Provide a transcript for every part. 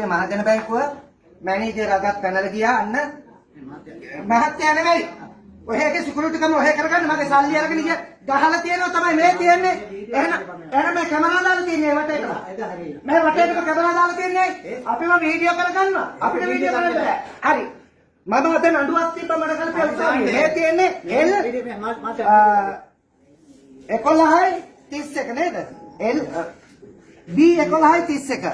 මහජන බැංකුව මැනේජර් අගත් පැනලා ගියා අන්න මහත්ය නෙමෙයි ඔයගේ සිකියුරිටි කම ඔය කරගන්න මගේ සල්ලි අරගෙන ගියා ගහලා තියෙනවා තමයි මේ තියෙන්නේ එහෙනම් මේ කැමරා දාලා තියන්නේ වටේට මේ වටේට කැමරා දාලා තියන්නේ අපිම වීඩියෝ කරගන්නවා අපිට වීඩියෝ කරන්න බෑ හරි මම අද නඩුවක් තිබ්බ මඩ කල්පේ උසාවියේ මේ තියෙන්නේ L 11යි 31 නේද L B 11යි 31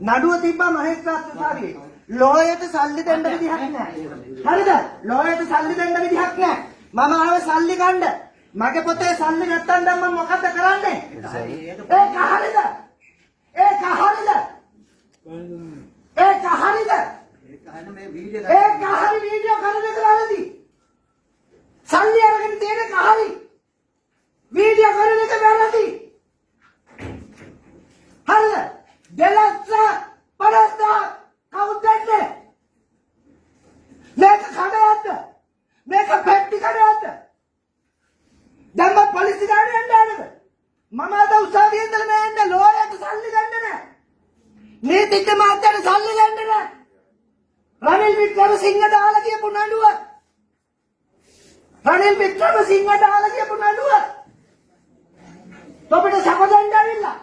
නඩුව තිබ්බා මහේස්ත්‍රාත් උසාවියේ ලෝයට සල්ලි දෙන්න විදිහක් නැහැ හරිද ලෝයට සල්ලි දෙන්න විදිහක් නැහැ මම ආවේ සල්ලි ගන්න මගේ පොතේ සල්ලි නැත්තම් දැන් මම මොකද කරන්නේ ඒක හරිද ඒක හරිද ඒක හරිද ඒක හරි වීඩියෝ කරන එක වැරදි සල්ලි අරගෙන තියෙන එක හරි වීඩියෝ කරන එක වැරදි හරිද දෙලස්ස පරස්ත කවුද දෙන්නේ මේක කඩයක්ද මේක පෙට්ටි කඩයක්ද දැන් මම පොලිසිය ගානේ යන්න ආනද මම අද උසාවියේ ඉඳලා මේ එන්න ලෝයට සල්ලි ගන්න නෑ නීතිඥ මාත්‍යට සල්ලි ගන්න නෑ රනිල් වික්‍රමසිංහ දාලා කියපු නඩුව රනිල් වික්‍රමසිංහ දාලා කියපු නඩුව තොපිට සපදෙන්න ඇවිල්ලා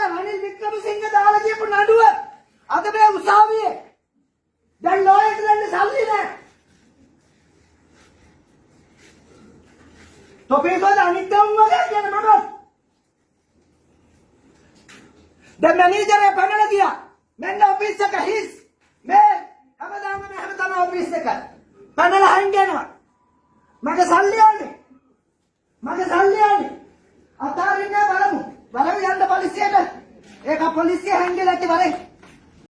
රනිල් වික්‍රමසිංහ දාලා කියපු නඩුව අද මේ උසාවියේ දැන් ලෝයට දෙන්න සල්ලි නෑ තොපිටද අනිත් උන් වගේ කියන මම දැන් මැනේජර් පැනලා ගියා මෙන්න ඔෆිස් එක හිස් මේ හැමදාම ඔෆිස් එක පැනලා හංග යනවා මගේ සල්ලි ඕනේ අතාරින්න බලමු යන්න පොලිසියට ඒක පොලිසිය හැංගිලා ඇති වරේ